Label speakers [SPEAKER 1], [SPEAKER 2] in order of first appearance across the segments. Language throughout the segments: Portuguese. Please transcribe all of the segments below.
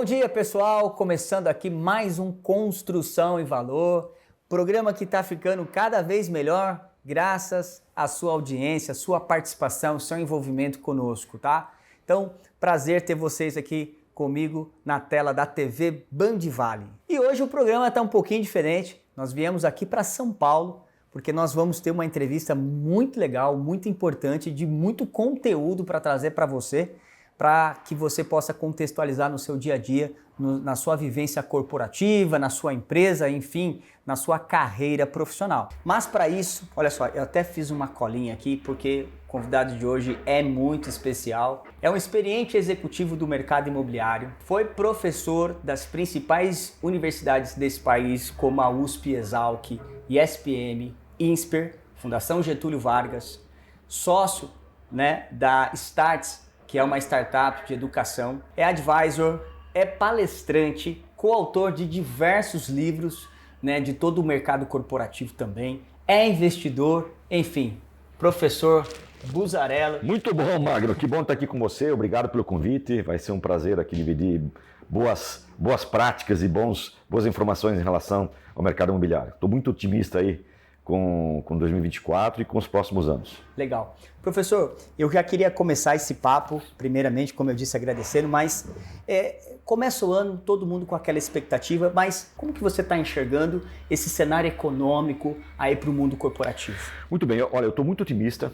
[SPEAKER 1] dia, pessoal! Começando aqui mais um Construção e Valor, programa que está ficando cada vez melhor graças à sua audiência, sua participação, seu envolvimento conosco, tá? Então, prazer ter vocês aqui comigo na tela da TV Band Vale. E hoje o programa está um pouquinho diferente. Nós viemos aqui para São Paulo porque nós vamos ter uma entrevista muito legal, muito importante, de muito conteúdo para trazer para você, para que você possa contextualizar no seu dia a dia, na sua vivência corporativa, na sua empresa, enfim, na sua carreira profissional. Mas para isso, olha só, eu até fiz uma colinha aqui porque o convidado de hoje é muito especial. É um experiente executivo do mercado imobiliário, foi professor das principais universidades desse país, como a USP, Exalc, ISPM, INSPER, Fundação Getúlio Vargas, sócio, da Startz, que é uma startup de educação, é advisor, é palestrante, coautor de diversos livros, de todo o mercado corporativo também, é investidor, enfim, professor Buzzarello.
[SPEAKER 2] Muito bom, Magno, que bom estar aqui com você, obrigado pelo convite, vai ser um prazer aqui dividir boas práticas e boas informações em relação ao mercado imobiliário. Estou muito otimista aí com 2024 e com os próximos anos.
[SPEAKER 1] Legal. Professor, eu já queria começar esse papo, primeiramente, como eu disse, agradecendo, mas começa o ano, todo mundo com aquela expectativa, mas como que você está enxergando esse cenário econômico aí para o mundo corporativo?
[SPEAKER 2] Muito bem, olha, eu estou muito otimista.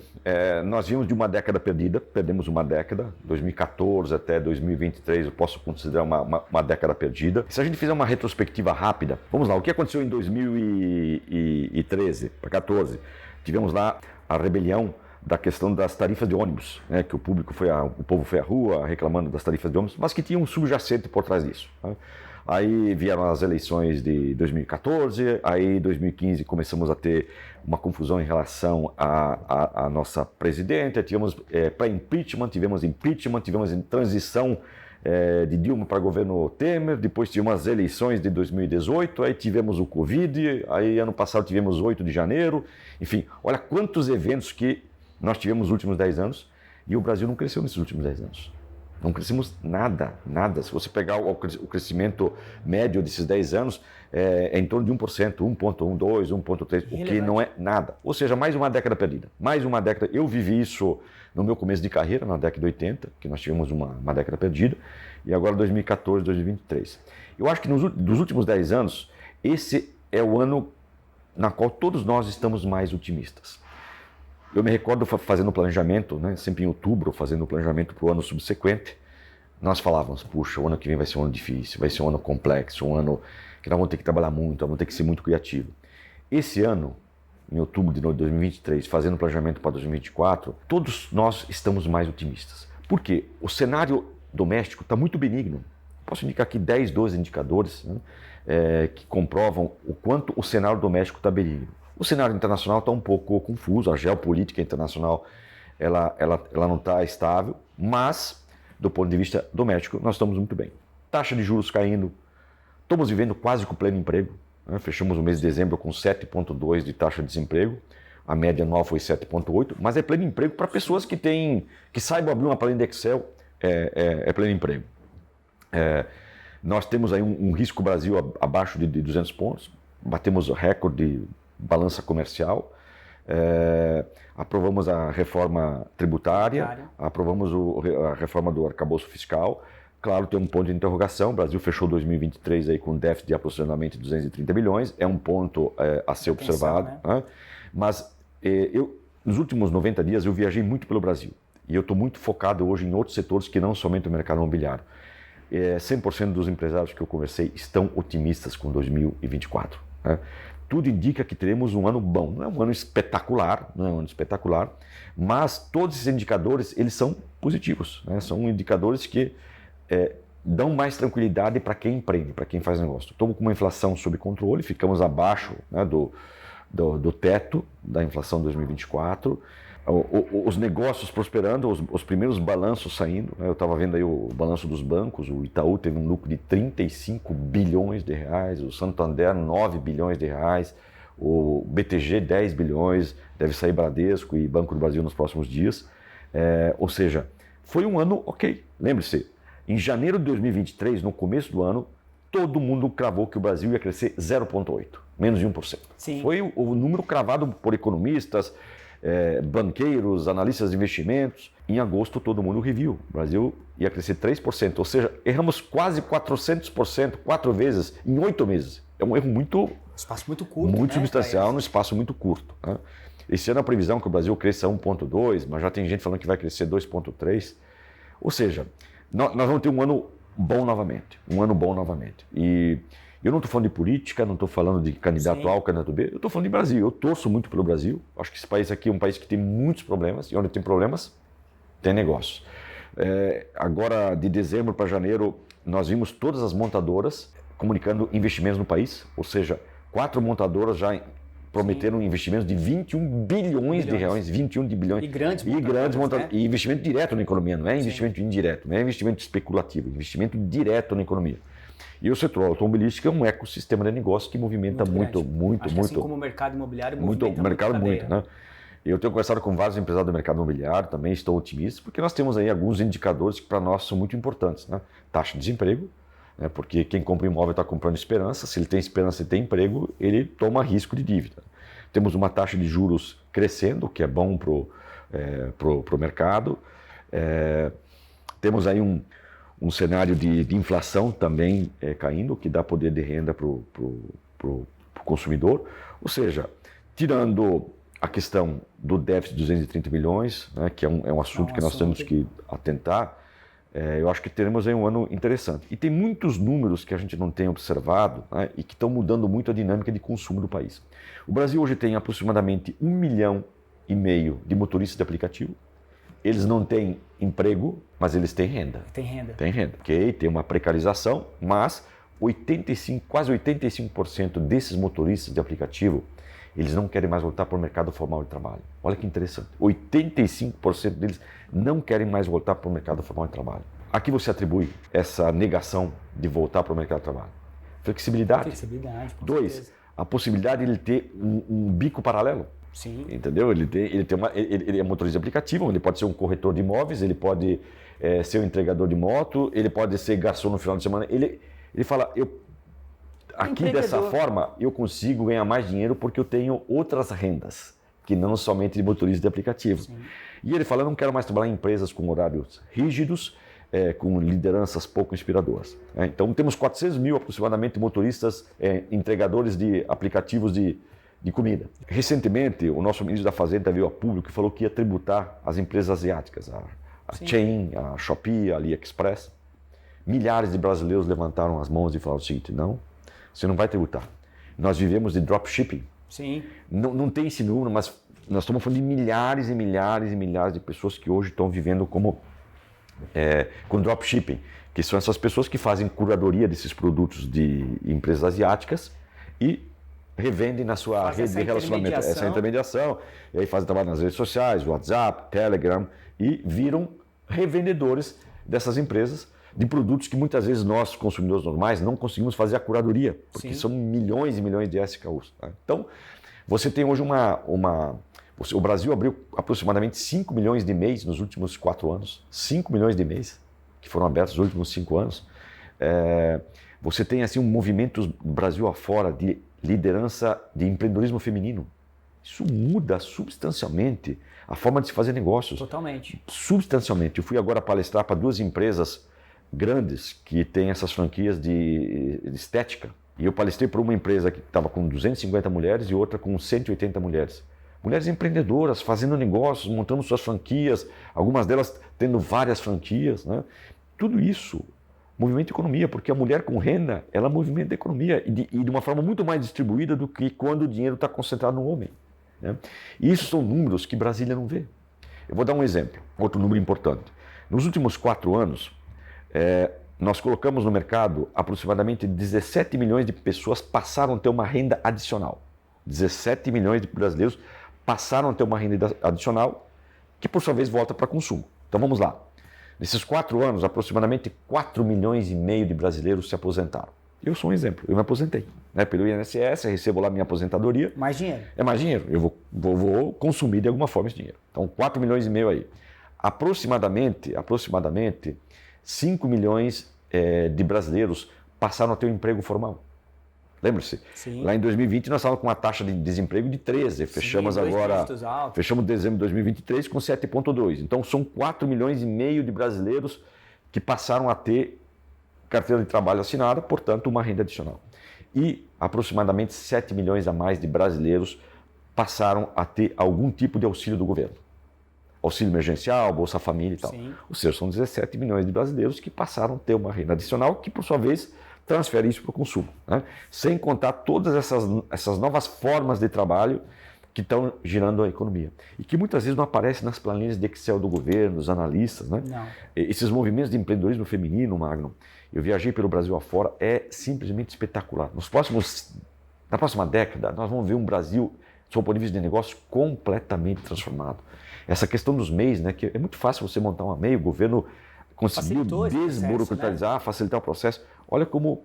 [SPEAKER 2] Nós vimos de uma década perdida, perdemos uma década, 2014 até 2023 eu posso considerar uma década perdida. Se a gente fizer uma retrospectiva rápida, vamos lá, o que aconteceu em 2013 para 2014? Tivemos lá a rebelião da questão das tarifas de ônibus, que o povo foi à rua reclamando das tarifas de ônibus, mas que tinha um subjacente por trás disso. Aí vieram as eleições de 2014, aí em 2015 começamos a ter uma confusão em relação à nossa presidenta, tivemos pré-impeachment, tivemos impeachment, tivemos transição de Dilma para governo Temer, depois tivemos as eleições de 2018, aí tivemos o Covid, aí ano passado tivemos 8 de janeiro, enfim, olha quantos eventos que nós tivemos nos últimos 10 anos e o Brasil não cresceu nesses últimos 10 anos. Não crescemos nada. Se você pegar o crescimento médio desses 10 anos, é em torno de 1%, 1,1, 2, 1,3, o que não é nada. Ou seja, mais uma década perdida. Mais uma década. Eu vivi isso no meu começo de carreira, na década de 80, que nós tivemos uma década perdida, e agora 2014, 2023. Eu acho que dos últimos 10 anos, esse é o ano na qual todos nós estamos mais otimistas. Eu me recordo fazendo o planejamento, sempre em outubro, fazendo o planejamento para o ano subsequente, nós falávamos, puxa, o ano que vem vai ser um ano difícil, vai ser um ano complexo, um ano que nós vamos ter que trabalhar muito, nós vamos ter que ser muito criativo. Esse ano, em outubro de 2023, fazendo o planejamento para 2024, todos nós estamos mais otimistas. Por quê? O cenário doméstico está muito benigno. Posso indicar aqui 10, 12 indicadores que comprovam o quanto o cenário doméstico está benigno. O cenário internacional está um pouco confuso, a geopolítica internacional ela não está estável, mas do ponto de vista doméstico nós estamos muito bem. Taxa de juros caindo, estamos vivendo quase com pleno emprego, fechamos o mês de dezembro com 7,2 de taxa de desemprego, a média anual foi 7,8, mas é pleno emprego para pessoas que saibam abrir uma planilha de Excel, é pleno emprego. Nós temos aí um risco Brasil abaixo de 200 pontos, batemos o recorde de balança comercial, aprovamos a reforma tributária, aprovamos a reforma do arcabouço fiscal. Claro, tem um ponto de interrogação, o Brasil fechou 2023 aí com déficit de aproximadamente 230 bilhões, é um ponto a ser observado. Mas nos últimos 90 dias eu viajei muito pelo Brasil e eu estou muito focado hoje em outros setores que não somente o mercado imobiliário. 100% dos empresários que eu conversei estão otimistas com 2024. Tudo indica que teremos um ano bom. Não é um ano espetacular, mas todos esses indicadores eles são positivos. São indicadores que dão mais tranquilidade para quem empreende, para quem faz negócio. Estamos com uma inflação sob controle, ficamos abaixo do teto da inflação 2024. Os negócios prosperando, os primeiros balanços saindo. Eu estava vendo aí o balanço dos bancos, o Itaú teve um lucro de 35 bilhões de reais, o Santander 9 bilhões de reais, o BTG 10 bilhões, deve sair Bradesco e Banco do Brasil nos próximos dias. Ou seja, foi um ano ok. Lembre-se, Em janeiro de 2023, no começo do ano, todo mundo cravou que o Brasil ia crescer 0,8%, menos de 1%.
[SPEAKER 1] Sim.
[SPEAKER 2] Foi o número cravado por economistas, banqueiros, analistas de investimentos. Em agosto, todo mundo reviu. O Brasil ia crescer 3%, ou seja, erramos quase 400%, 4 vezes em 8 meses. É um erro muito...
[SPEAKER 1] Espaço muito curto,
[SPEAKER 2] muito
[SPEAKER 1] né,
[SPEAKER 2] substancial, num espaço muito curto. Né? Esse ano a previsão é que o Brasil cresça 1,2%, mas já tem gente falando que vai crescer 2,3%. Ou seja, nós vamos ter um ano bom novamente. E eu não estou falando de política, não estou falando de candidato A ou candidato B, eu estou falando de Brasil. Eu torço muito pelo Brasil. Acho que esse país aqui é um país que tem muitos problemas, e onde tem problemas, tem negócios. Agora, de dezembro para janeiro, nós vimos todas as montadoras comunicando investimentos no país, ou seja, 4 montadoras já prometeram investimentos de 21 bilhões de reais, 21 de bilhões.
[SPEAKER 1] E grandes
[SPEAKER 2] montadoras,
[SPEAKER 1] né?
[SPEAKER 2] E investimento direto na economia, não é investimento indireto, não é investimento especulativo, é investimento direto na economia. E o setor automobilístico é um ecossistema de negócio que movimenta muito.
[SPEAKER 1] Assim como o mercado imobiliário
[SPEAKER 2] muito. Né? Eu tenho conversado com vários empresários do mercado imobiliário, também estou otimista, porque nós temos aí alguns indicadores que para nós são muito importantes. Né? Taxa de desemprego, né? Porque quem compra imóvel está comprando esperança, se ele tem esperança e tem emprego, ele toma risco de dívida. Temos uma taxa de juros crescendo, o que é bom pro mercado. Temos aí um cenário de inflação também caindo, que dá poder de renda para o consumidor. Ou seja, tirando a questão do déficit de 230 milhões, né, que é um assunto que nós temos que atentar, eu acho que teremos aí um ano interessante. E tem muitos números que a gente não tem observado, né, e que estão mudando muito a dinâmica de consumo do país. O Brasil hoje tem aproximadamente 1,5 milhão de motoristas de aplicativo. Eles não têm emprego, mas eles têm renda.
[SPEAKER 1] Tem renda.
[SPEAKER 2] Ok, tem uma precarização, mas quase 85% desses motoristas de aplicativo, eles não querem mais voltar para o mercado formal de trabalho. Olha que interessante. 85% deles não querem mais voltar para o mercado formal de trabalho. A que você atribui essa negação de voltar para o mercado de trabalho? Flexibilidade.
[SPEAKER 1] Com
[SPEAKER 2] 2,
[SPEAKER 1] certeza.
[SPEAKER 2] a possibilidade de ele ter um bico paralelo.
[SPEAKER 1] Sim.
[SPEAKER 2] Entendeu? Ele é motorista de aplicativo, ele pode ser um corretor de imóveis, ele pode ser um entregador de moto, ele pode ser garçom no final de semana. Ele fala, aqui dessa forma eu consigo ganhar mais dinheiro porque eu tenho outras rendas, que não somente de motorista de aplicativo. Sim. E ele fala, eu não quero mais trabalhar em empresas com horários rígidos, com lideranças pouco inspiradoras. Então temos 400 mil aproximadamente motoristas, entregadores de aplicativos de comida. Recentemente, o nosso ministro da Fazenda veio a público e falou que ia tributar as empresas asiáticas, a Shein, a Shopee, a AliExpress. Milhares de brasileiros levantaram as mãos e falaram o seguinte, não, você não vai tributar. Nós vivemos de dropshipping.
[SPEAKER 1] Sim.
[SPEAKER 2] Não tem esse número, mas nós estamos falando de milhares e milhares e milhares de pessoas que hoje estão vivendo com dropshipping, que são essas pessoas que fazem curadoria desses produtos de empresas asiáticas e revendem na sua rede de relacionamento, essa intermediação, e aí fazem trabalho nas redes sociais, WhatsApp, Telegram, e viram revendedores dessas empresas de produtos que muitas vezes nós, consumidores normais, não conseguimos fazer a curadoria, porque são milhões e milhões de SKUs. Tá? Então, você tem hoje o Brasil abriu aproximadamente 5 milhões de e-mails nos últimos 4 anos, 5 milhões de e-mails que foram abertos nos últimos 5 anos. Você tem assim um movimento Brasil afora de liderança de empreendedorismo feminino. Isso muda substancialmente a forma de se fazer negócios.
[SPEAKER 1] Totalmente.
[SPEAKER 2] Substancialmente. Eu fui agora palestrar para 2 empresas grandes que têm essas franquias de estética. E eu palestrei para uma empresa que estava com 250 mulheres e outra com 180 mulheres. Mulheres empreendedoras, fazendo negócios, montando suas franquias, algumas delas tendo várias franquias. Né? Tudo isso movimenta a economia, porque a mulher com renda, ela movimenta a economia e de uma forma muito mais distribuída do que quando o dinheiro está concentrado no homem. Né? E isso são números que Brasília não vê. Eu vou dar um exemplo, outro número importante. Nos últimos 4 anos, nós colocamos no mercado aproximadamente 17 milhões de pessoas passaram a ter uma renda adicional. 17 milhões de brasileiros passaram a ter uma renda adicional que, por sua vez, volta para consumo. Então vamos lá. Nesses 4 anos, aproximadamente 4 milhões e meio de brasileiros se aposentaram. Eu sou um exemplo, eu me aposentei. Né? Pelo INSS, recebo lá minha aposentadoria.
[SPEAKER 1] Mais dinheiro.
[SPEAKER 2] É mais dinheiro, eu vou consumir de alguma forma esse dinheiro. Então 4 milhões e meio aí. Aproximadamente 5 milhões de brasileiros passaram a ter um emprego formal. Lembra-se? Lá em 2020 nós estávamos com uma taxa de desemprego de 13, fechamos fechamos dezembro de 2023 com 7,2. Então são 4 milhões e meio de brasileiros que passaram a ter carteira de trabalho assinada, portanto uma renda adicional. E aproximadamente 7 milhões a mais de brasileiros passaram a ter algum tipo de auxílio do governo. Auxílio emergencial, Bolsa Família e tal.
[SPEAKER 1] Sim.
[SPEAKER 2] Ou seja, são 17 milhões de brasileiros que passaram a ter uma renda adicional que, por sua vez, transfere isso para o consumo. Né? Sem contar todas essas novas formas de trabalho que estão girando a economia. E que muitas vezes não aparecem nas planilhas de Excel do governo, dos analistas. Né?
[SPEAKER 1] Não.
[SPEAKER 2] Esses movimentos de empreendedorismo feminino, Magno, eu viajei pelo Brasil afora, é simplesmente espetacular. Na próxima década, nós vamos ver um Brasil, do ponto de vista de negócio, completamente transformado. Essa questão dos MEIs, né, que é muito fácil você montar uma MEI, o governo conseguiu desburocratizar, facilitar o processo. Olha como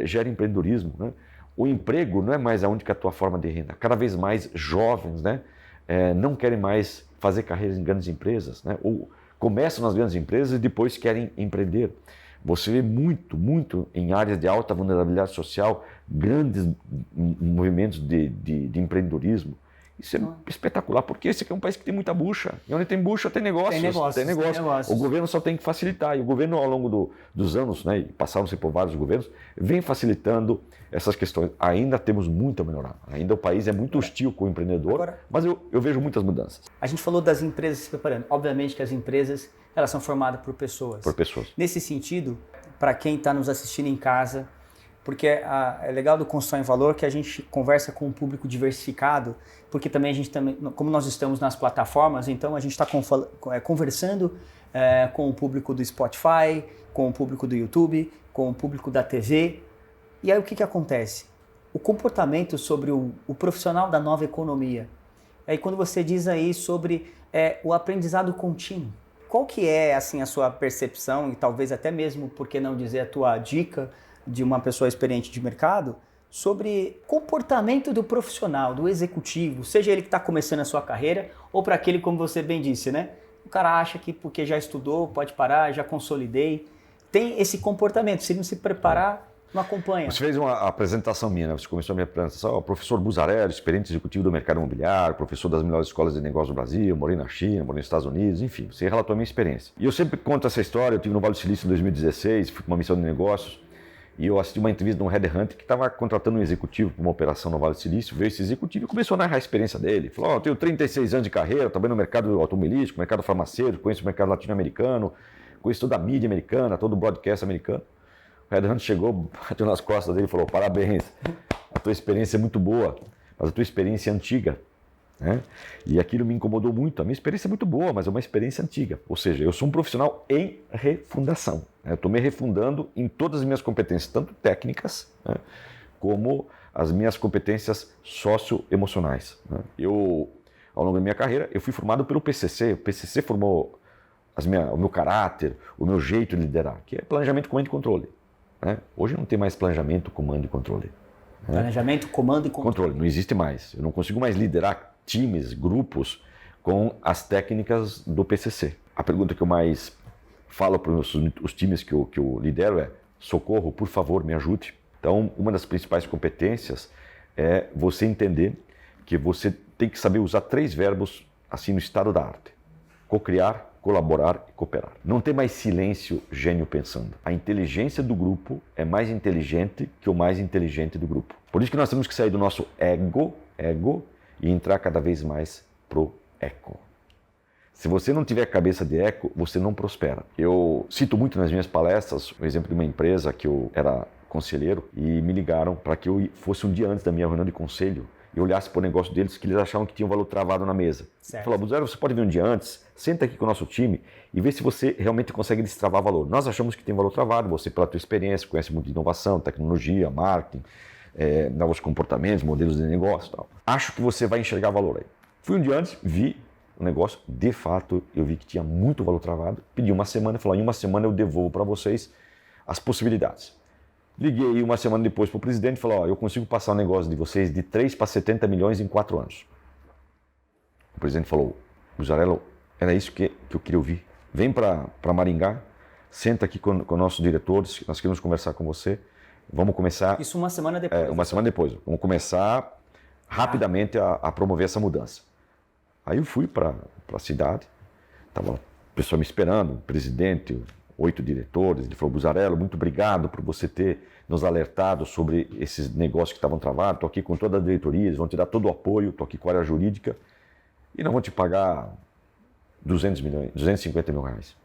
[SPEAKER 2] gera empreendedorismo. Né? O emprego não é mais a única tua forma de renda. Cada vez mais jovens, né, não querem mais fazer carreiras em grandes empresas, né, ou começam nas grandes empresas e depois querem empreender. Você vê muito em áreas de alta vulnerabilidade social, grandes movimentos de empreendedorismo. Isso é espetacular, porque esse aqui é um país que tem muita bucha. E onde tem bucha, tem negócios. Tem negócios. O governo só tem que facilitar. E o governo, ao longo dos anos, né, passaram-se por vários governos, vem facilitando essas questões. Ainda temos muito a melhorar. Ainda o país é muito hostil com o empreendedor, mas eu vejo muitas mudanças.
[SPEAKER 1] A gente falou das empresas se preparando. Obviamente que as empresas, elas são formadas por pessoas.
[SPEAKER 2] Por pessoas.
[SPEAKER 1] Nesse sentido, para quem está nos assistindo em casa, porque é legal do Constrói em Valor que a gente conversa com um público diversificado, porque também como nós estamos nas plataformas, então a gente está conversando com o público do Spotify, com o público do YouTube, com o público da TV. E aí o que acontece? O comportamento sobre o profissional da nova economia. Aí quando você diz aí sobre o aprendizado contínuo, qual que é assim, a sua percepção e talvez até mesmo, por que não dizer, a tua dica de uma pessoa experiente de mercado sobre comportamento do profissional, do executivo, seja ele que está começando a sua carreira ou para aquele, como você bem disse, né? O cara acha que porque já estudou, pode parar, já consolidei. Tem esse comportamento, se não se preparar, não acompanha.
[SPEAKER 2] Você fez uma apresentação minha, né? Você começou a minha apresentação, o professor Buzarelli, experiente executivo do mercado imobiliário, professor das melhores escolas de negócio do Brasil, morei na China, morei nos Estados Unidos, enfim, você relatou a minha experiência. E eu sempre conto essa história, eu estive no Vale do Silício em 2016, fui com uma missão de negócios, e eu assisti uma entrevista de um headhunter que estava contratando um executivo para uma operação no Vale do Silício, veio esse executivo e começou a narrar a experiência dele. Falou, eu tenho 36 anos de carreira, trabalhei no mercado automobilístico, mercado farmacêutico, conheço o mercado latino-americano, conheço toda a mídia americana, todo o broadcast americano. O headhunter chegou, bateu nas costas dele e falou, parabéns, a tua experiência é muito boa, mas a tua experiência é antiga. Né? E aquilo me incomodou muito. A minha experiência é muito boa, mas é uma experiência antiga. Ou seja, eu sou um profissional em refundação. Eu estou me refundando em todas as minhas competências, tanto técnicas, né, como as minhas competências socioemocionais. Né? Ao longo da minha carreira, eu fui formado pelo PCC. O PCC formou o meu caráter, o meu jeito de liderar, que é planejamento, comando e controle. Né? Hoje não tem mais planejamento, comando e controle. Né?
[SPEAKER 1] Planejamento, comando e controle.
[SPEAKER 2] Não existe mais. Eu não consigo mais liderar times, grupos, com as técnicas do PCC. A pergunta que eu mais falo para os times que eu lidero é: socorro, por favor, me ajude. Então, uma das principais competências é você entender que você tem que saber usar 3 verbos assim no estado da arte: cocriar, colaborar e cooperar. Não tem mais silêncio, gênio pensando. A inteligência do grupo é mais inteligente que o mais inteligente do grupo. Por isso que nós temos que sair do nosso ego, e entrar cada vez mais pro eco. Se você não tiver cabeça de eco, você não prospera. Eu cito muito nas minhas palestras o exemplo de uma empresa que eu era conselheiro e me ligaram para que eu fosse um dia antes da minha reunião de conselho e olhasse para o negócio deles, que eles achavam que tinha um valor travado na mesa. Falou, Buzarelli, você pode vir um dia antes, senta aqui com o nosso time e vê se você realmente consegue destravar valor. Nós achamos que tem valor travado, você pela tua experiência, conhece muito de inovação, tecnologia, marketing, novos comportamentos, modelos de negócio e tal. Acho que você vai enxergar valor aí. Fui um dia antes, vi o negócio, de fato, eu vi que tinha muito valor travado, pedi uma semana, falou, em uma semana eu devolvo para vocês as possibilidades. Liguei uma semana depois para o presidente e falei, eu consigo passar o negócio de vocês de 3 para 70 milhões em 4 anos. O presidente falou, Buzarelli, era isso que eu queria ouvir. Vem para Maringá, senta aqui com nossos diretores, nós queremos conversar com você. Vamos começar...
[SPEAKER 1] Isso uma semana depois.
[SPEAKER 2] Uma semana depois. Vamos começar rapidamente a promover essa mudança. Aí eu fui para a cidade, estava o pessoal me esperando, o presidente, 8 diretores. Ele falou: Buzzarello, muito obrigado por você ter nos alertado sobre esses negócios que estavam travados. Estou aqui com toda a diretoria, eles vão te dar todo o apoio, estou aqui com a área jurídica e não vão te pagar 250 mil reais.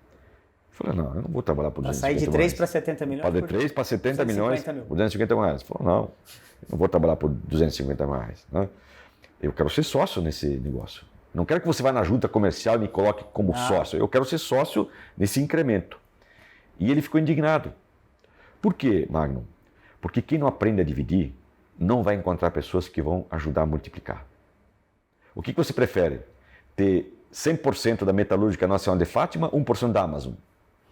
[SPEAKER 2] Eu falei: não, eu não vou trabalhar por 250
[SPEAKER 1] milhões. Sair de 3 para 70 milhões?
[SPEAKER 2] De 3 para 70 milhões por 250 mil reais. Ele falou: não, eu não vou trabalhar por 250 mil reais. Né? Eu quero ser sócio nesse negócio. Não quero que você vá na junta comercial e me coloque como sócio. Eu quero ser sócio nesse incremento. E ele ficou indignado. Por quê, Magno? Porque quem não aprende a dividir não vai encontrar pessoas que vão ajudar a multiplicar. O que você prefere? Ter 100% da Metalúrgica Nacional de Fátima, 1% da Amazon?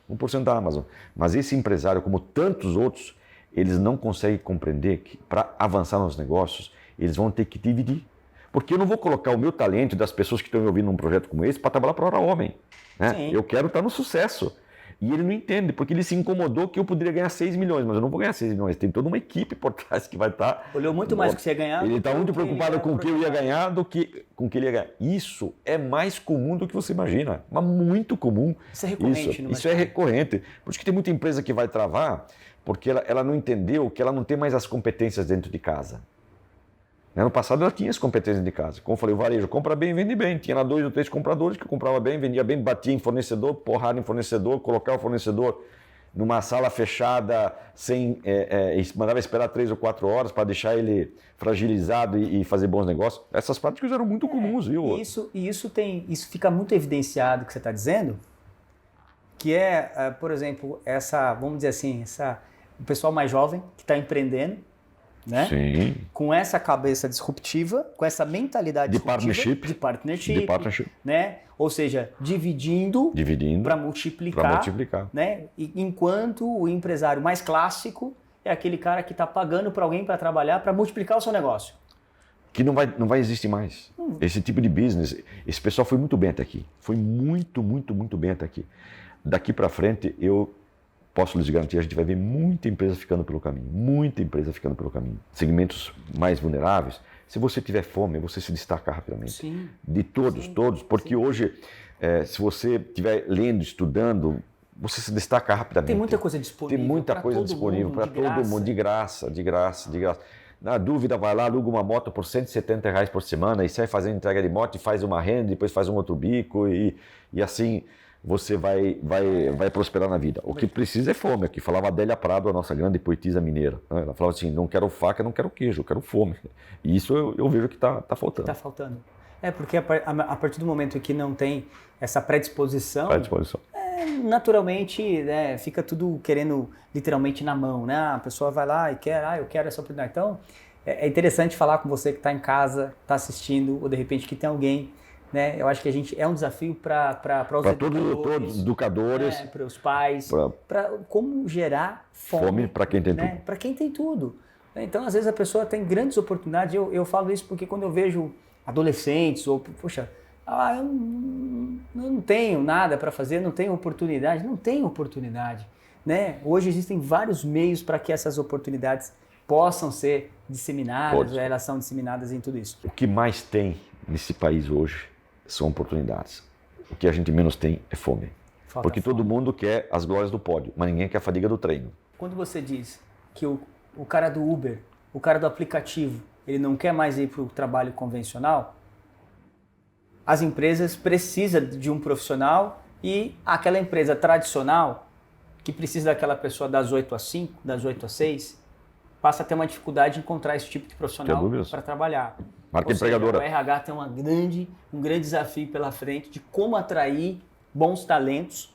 [SPEAKER 2] 1% da Amazon. Mas esse empresário, como tantos outros, eles não conseguem compreender que para avançar nos negócios, eles vão ter que dividir. Porque eu não vou colocar o meu talento das pessoas que estão me ouvindo num projeto como esse para trabalhar para a Hora Homem. Né? Eu quero estar no sucesso. E ele não entende, porque ele se incomodou que eu poderia ganhar 6 milhões, mas eu não vou ganhar 6 milhões. Tem toda uma equipe por trás que vai estar...
[SPEAKER 1] Olhou muito mais do que você ia ganhar.
[SPEAKER 2] Ele está muito preocupado com o que eu ia ganhar do que com o que ele ia ganhar. Isso é mais comum do que você imagina, mas muito comum.
[SPEAKER 1] Isso é recorrente.
[SPEAKER 2] Isso é recorrente. Por isso que tem muita empresa que vai travar, porque ela não entendeu que ela não tem mais as competências dentro de casa. No passado ela tinha as competências de casa. Como eu falei, o varejo compra bem, vende bem. Tinha lá 2 ou 3 compradores que comprava bem, vendia bem, batia em fornecedor, porrada em fornecedor, colocava o fornecedor numa sala fechada, mandava esperar 3 ou 4 horas para deixar ele fragilizado e fazer bons negócios. Essas práticas eram muito comuns, viu?
[SPEAKER 1] Isso fica muito evidenciado, que você está dizendo, que por exemplo, vamos dizer assim, o pessoal mais jovem que está empreendendo, né?
[SPEAKER 2] Sim.
[SPEAKER 1] Com essa cabeça disruptiva, com essa mentalidade
[SPEAKER 2] de partnership,
[SPEAKER 1] né? Ou seja, dividindo para multiplicar, né? E enquanto o empresário mais clássico é aquele cara que está pagando para alguém para trabalhar para multiplicar o seu negócio.
[SPEAKER 2] Que não vai existir mais. Esse tipo de business, esse pessoal foi muito bem até aqui. Foi muito, muito, muito bem até aqui. Daqui para frente, eu posso lhes garantir, a gente vai ver muita empresa ficando pelo caminho. Muita empresa ficando pelo caminho. Segmentos mais vulneráveis, se você tiver fome, você se destaca rapidamente.
[SPEAKER 1] Sim.
[SPEAKER 2] De todos. Porque hoje, se você estiver lendo, estudando, você se destaca rapidamente.
[SPEAKER 1] Tem muita coisa disponível.
[SPEAKER 2] Tem muita coisa disponível para todo mundo, de graça. Na dúvida, vai lá, aluga uma moto por R$170 por semana e sai fazendo entrega de moto e faz uma renda, depois faz um outro bico e assim você vai prosperar na vida. O que precisa é fome. Aqui falava a Adélia Prado, a nossa grande poetisa mineira. Ela falava assim: não quero faca, não quero queijo, eu quero fome. E isso eu vejo que está faltando.
[SPEAKER 1] Está faltando. Porque a partir do momento que não tem essa predisposição, naturalmente, né, fica tudo querendo literalmente na mão, né? A pessoa vai lá e quer, eu quero essa oportunidade. Então, é interessante falar com você que está em casa, está assistindo, ou de repente que tem alguém, né? Eu acho que a gente é um desafio para os
[SPEAKER 2] educadores,
[SPEAKER 1] para os pais, para como gerar fome
[SPEAKER 2] para quem tem tudo.
[SPEAKER 1] Para quem tem tudo. Então, às vezes a pessoa tem grandes oportunidades. Eu falo isso porque quando eu vejo adolescentes ou, poxa, eu não tenho nada para fazer, não tenho oportunidade. Não tem oportunidade, né? Hoje existem vários meios para que essas oportunidades possam ser disseminadas, elas são disseminadas em tudo isso.
[SPEAKER 2] O que mais tem nesse país hoje são oportunidades. O que a gente menos tem é fome. Porque todo mundo quer as glórias do pódio, mas ninguém quer a fadiga do treino.
[SPEAKER 1] Quando você diz que o cara do Uber, o cara do aplicativo, ele não quer mais ir para o trabalho convencional, as empresas precisam de um profissional e aquela empresa tradicional, que precisa daquela pessoa das 8 às 5, das 8 às 6, passa a ter uma dificuldade em encontrar esse tipo de profissional para trabalhar.
[SPEAKER 2] Marca empregadora.
[SPEAKER 1] O RH tem um grande desafio pela frente de como atrair bons talentos,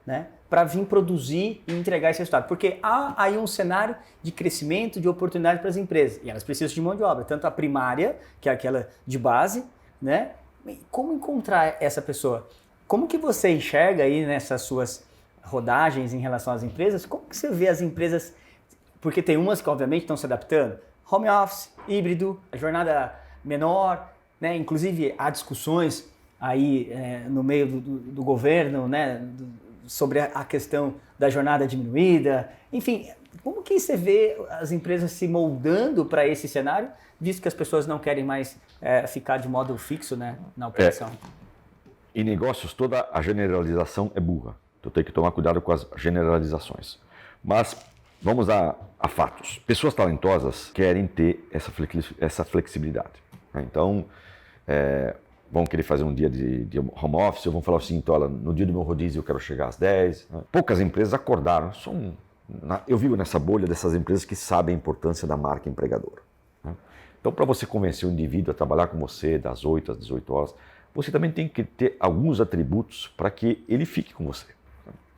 [SPEAKER 1] né, para vir produzir e entregar esse resultado. Porque há aí um cenário de crescimento, de oportunidade para as empresas. E elas precisam de mão de obra, tanto a primária, que é aquela de base, né? Como encontrar essa pessoa? Como que você enxerga aí nessas suas rodagens em relação às empresas? Como que você vê as empresas? Porque tem umas que obviamente estão se adaptando. Home office, híbrido, a jornada menor, né? Inclusive há discussões aí no meio do governo, né? sobre a questão da jornada diminuída, enfim, como que você vê as empresas se moldando para esse cenário, visto que as pessoas não querem mais ficar de modo fixo, né, na operação?
[SPEAKER 2] Em negócios, toda a generalização é burra. Então tem que tomar cuidado com as generalizações. Mas vamos a fatos. Pessoas talentosas querem ter essa flexibilidade. Então, vão querer fazer um dia de home office, ou vão falar assim, então, olha, no dia do meu rodízio eu quero chegar às 10. Poucas empresas acordaram. Eu vivo nessa bolha dessas empresas que sabem a importância da marca empregadora. Então, para você convencer o indivíduo a trabalhar com você das 8 às 18 horas, você também tem que ter alguns atributos para que ele fique com você.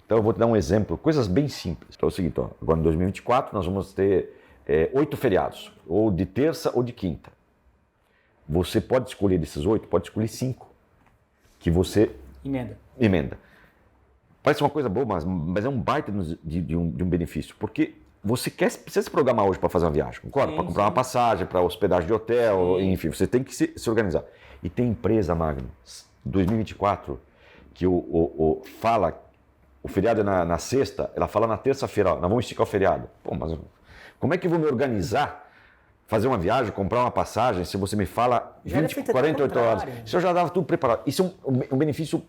[SPEAKER 2] Então, eu vou te dar um exemplo, coisas bem simples. Então, é o seguinte, agora em 2024 nós vamos ter 8 feriados, ou de terça ou de quinta. Você pode escolher desses 8, pode escolher 5, que você emenda. Parece uma coisa boa, mas é um baita de um benefício, porque você precisa se programar hoje para fazer uma viagem, concorda? Para comprar uma passagem, para hospedagem de hotel, enfim, você tem que se organizar. E tem empresa, Magno, 2024, que fala, o feriado é na sexta, ela fala na terça-feira, nós vamos esticar o feriado. Pô, mas como é que eu vou me organizar, fazer uma viagem, comprar uma passagem, se você me fala 48 horas? Isso eu já dava tudo preparado. Isso é um benefício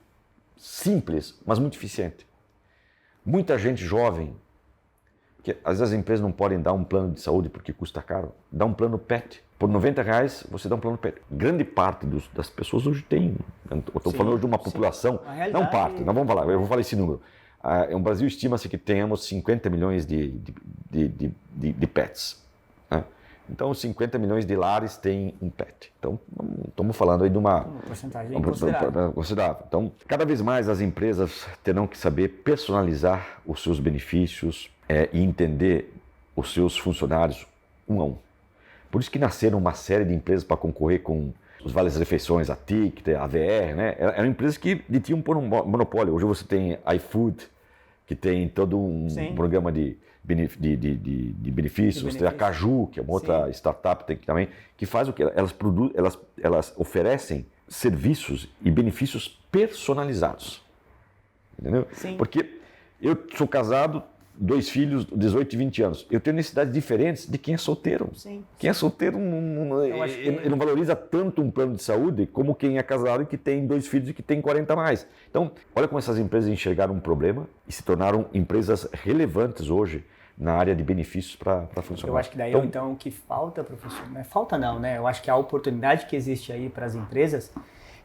[SPEAKER 2] simples, mas muito eficiente. Muita gente jovem, que às vezes as empresas não podem dar um plano de saúde porque custa caro, dá um plano PET. Por R$90 você dá um plano PET. Grande parte das pessoas hoje tem. Eu estou falando hoje de uma população, não parte, não vamos falar, eu vou falar esse número. O Brasil estima-se que tenhamos 50 milhões de PETs. Né? Então, 50 milhões de lares têm um PET. Então, estamos falando aí de uma
[SPEAKER 1] porcentagem considerável.
[SPEAKER 2] Então, cada vez mais as empresas terão que saber personalizar os seus benefícios e entender os seus funcionários um a um. Por isso que nasceram uma série de empresas para concorrer com os vales refeições, a TIC, a VR, né? Eram empresas que tinham um monopólio. Hoje você tem iFood, que tem todo um programa de benefícios. Você tem a Caju, que é uma outra startup também, que faz o que? Elas oferecem serviços e benefícios personalizados. Entendeu? Sim. Porque eu sou casado, 2 filhos, 18 e 20 anos. Eu tenho necessidades diferentes de quem é solteiro. Sim. Quem é solteiro não valoriza tanto um plano de saúde como quem é casado e que tem 2 filhos e que tem 40 a mais. Então, olha como essas empresas enxergaram um problema e se tornaram empresas relevantes hoje na área de benefícios para funcionar.
[SPEAKER 1] Eu acho que daí então o que falta, professor, não é falta não, né? Eu acho que a oportunidade que existe aí para as empresas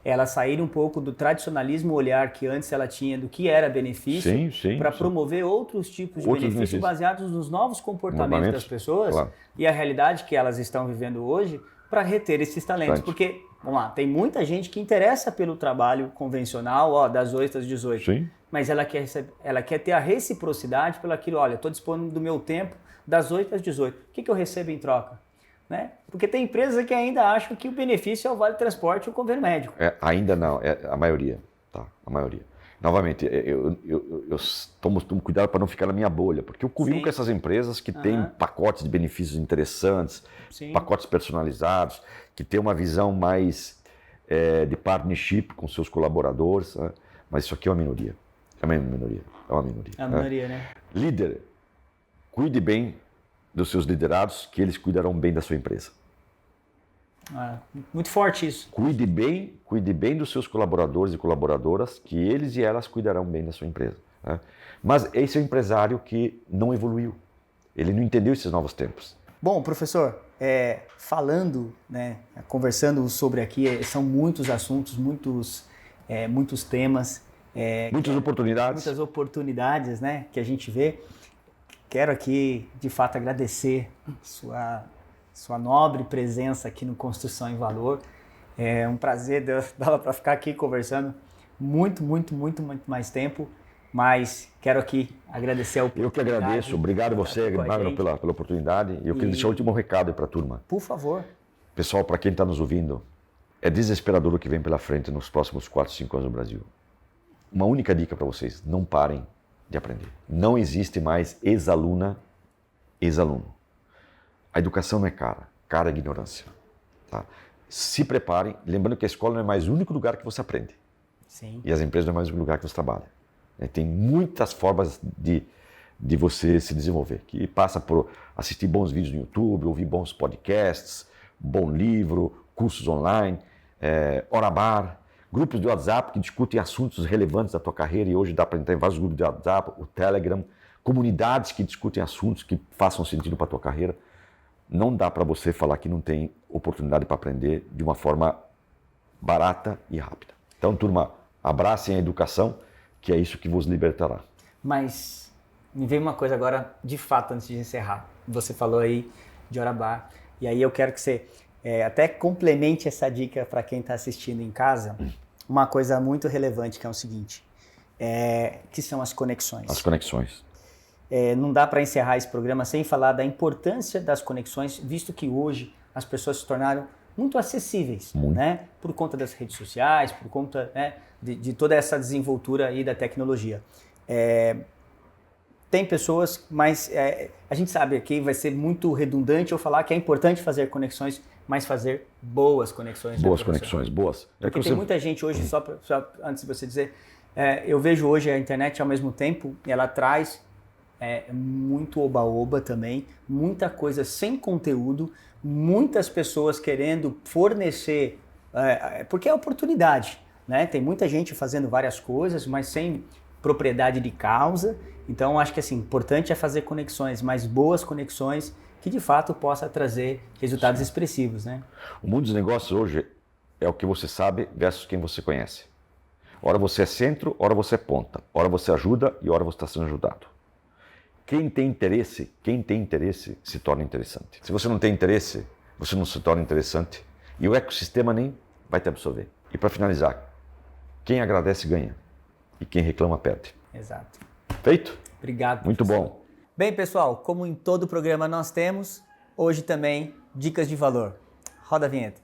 [SPEAKER 1] ela sair um pouco do tradicionalismo olhar que antes ela tinha do que era benefício para promover outros tipos de benefícios baseados nos novos comportamentos das pessoas e a realidade que elas estão vivendo hoje para reter esses talentos. Porque, vamos lá, tem muita gente que interessa pelo trabalho convencional, das 8 às 18, mas ela quer ter a reciprocidade pelo aquilo, olha, estou dispondo do meu tempo das 8 às 18, o que eu recebo em troca? Né? Porque tem empresas que ainda acham que o benefício é o vale transporte e o convênio médico.
[SPEAKER 2] Ainda não, a maioria. Tá? A maioria. Novamente, eu tomo cuidado para não ficar na minha bolha, porque eu convivo com essas empresas que têm pacotes de benefícios interessantes, pacotes personalizados, que têm uma visão mais de partnership com seus colaboradores, né? Mas isso aqui é uma minoria. É uma minoria,
[SPEAKER 1] né?
[SPEAKER 2] Líder, cuide bem dos seus liderados, que eles cuidarão bem da sua empresa.
[SPEAKER 1] Muito forte isso.
[SPEAKER 2] Cuide bem dos seus colaboradores e colaboradoras, que eles e elas cuidarão bem da sua empresa. Né? Mas esse é um empresário que não evoluiu. Ele não entendeu esses novos tempos.
[SPEAKER 1] Bom, professor, falando, né, conversando sobre aqui, são muitos assuntos, muitos temas.
[SPEAKER 2] Muitas oportunidades.
[SPEAKER 1] Muitas oportunidades, né, que a gente vê. Quero aqui, de fato, agradecer sua nobre presença aqui no Construção em Valor. É um prazer, dava para ficar aqui conversando muito mais tempo, mas quero aqui agradecer a oportunidade.
[SPEAKER 2] Eu que agradeço, obrigado a você, Magno, pela oportunidade. E eu queria deixar o último recado para a turma.
[SPEAKER 1] Por favor.
[SPEAKER 2] Pessoal, para quem está nos ouvindo, é desesperador o que vem pela frente nos próximos 4, 5 anos no Brasil. Uma única dica para vocês, não parem de aprender. Não existe mais ex-aluna, ex-aluno. A educação não é cara é ignorância. Tá? Se preparem, lembrando que a escola não é mais o único lugar que você aprende.
[SPEAKER 1] Sim.
[SPEAKER 2] E as empresas não é mais o único lugar que você trabalha. né? Tem muitas formas de você se desenvolver, que passa por assistir bons vídeos no YouTube, ouvir bons podcasts, bom livro, cursos online, Orabar, grupos de WhatsApp que discutem assuntos relevantes da tua carreira, e hoje dá para entrar em vários grupos de WhatsApp, o Telegram, comunidades que discutem assuntos que façam sentido para a tua carreira. Não dá para você falar que não tem oportunidade para aprender de uma forma barata e rápida. Então, turma, abracem a educação, que é isso que vos libertará.
[SPEAKER 1] Mas me veio uma coisa agora, de fato, antes de encerrar. Você falou aí de Orabar, e aí eu quero que você até complemente essa dica para quem está assistindo em casa. Uma coisa muito relevante, que é o seguinte, que são as conexões.
[SPEAKER 2] As conexões.
[SPEAKER 1] Não dá para encerrar esse programa sem falar da importância das conexões, visto que hoje as pessoas se tornaram muito acessíveis, né? Por conta das redes sociais, por conta, né, de toda essa desenvoltura aí da tecnologia. Tem pessoas, mas a gente sabe aqui vai ser muito redundante eu falar que é importante fazer conexões, mas fazer boas conexões.
[SPEAKER 2] Boas conexões, boas.
[SPEAKER 1] Porque tem muita gente hoje, só antes de você dizer, eu vejo hoje a internet ao mesmo tempo, ela traz muito oba-oba também, muita coisa sem conteúdo, muitas pessoas querendo fornecer, porque é oportunidade, né? Tem muita gente fazendo várias coisas, mas sem propriedade de causa. Então, acho que assim, importante é fazer conexões, mas boas conexões que de fato possa trazer resultados expressivos, né?
[SPEAKER 2] O mundo dos negócios hoje é o que você sabe versus quem você conhece. Ora você é centro, ora você é ponta. Ora você ajuda e ora você está sendo ajudado. Quem tem interesse se torna interessante. Se você não tem interesse, você não se torna interessante e o ecossistema nem vai te absorver. E para finalizar, quem agradece ganha e quem reclama perde.
[SPEAKER 1] Exato.
[SPEAKER 2] Feito?
[SPEAKER 1] Obrigado.
[SPEAKER 2] Muito
[SPEAKER 1] professor.
[SPEAKER 2] bom.
[SPEAKER 1] Bem, pessoal, como em todo programa nós temos, hoje também dicas de valor. Roda a vinheta.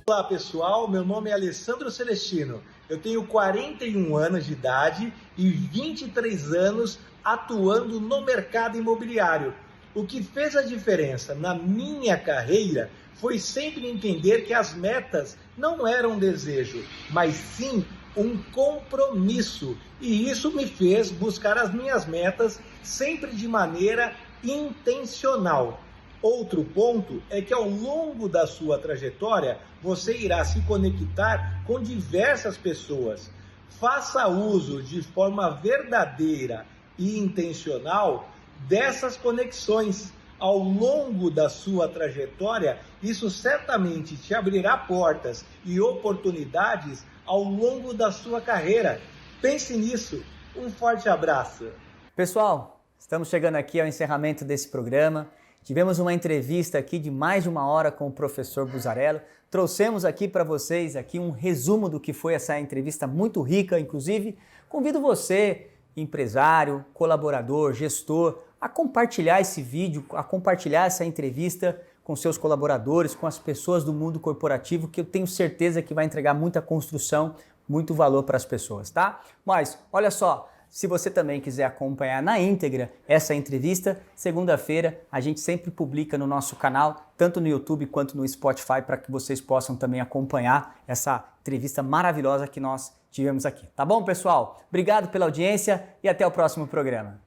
[SPEAKER 3] Olá pessoal, meu nome é Alessandro Celestino, eu tenho 41 anos de idade e 23 anos atuando no mercado imobiliário. O que fez a diferença na minha carreira foi sempre entender que as metas não eram um desejo, mas sim um compromisso. E isso me fez buscar as minhas metas sempre de maneira intencional. Outro ponto é que ao longo da sua trajetória, você irá se conectar com diversas pessoas. Faça uso de forma verdadeira e intencional dessas conexões. Ao longo da sua trajetória, isso certamente te abrirá portas e oportunidades ao longo da sua carreira. Pense nisso. Um forte abraço.
[SPEAKER 1] Pessoal, estamos chegando aqui ao encerramento desse programa. Tivemos uma entrevista aqui de mais de 1 hora com o professor Buzzarello. Trouxemos aqui para vocês aqui um resumo do que foi essa entrevista muito rica. Inclusive, convido você, empresário, colaborador, gestor, a compartilhar esse vídeo, a compartilhar essa entrevista com seus colaboradores, com as pessoas do mundo corporativo, que eu tenho certeza que vai entregar muita construção, muito valor para as pessoas, tá? Mas, olha só, se você também quiser acompanhar na íntegra essa entrevista, segunda-feira a gente sempre publica no nosso canal, tanto no YouTube quanto no Spotify, para que vocês possam também acompanhar essa entrevista maravilhosa que nós tivemos aqui. Tá bom, pessoal? Obrigado pela audiência e até o próximo programa.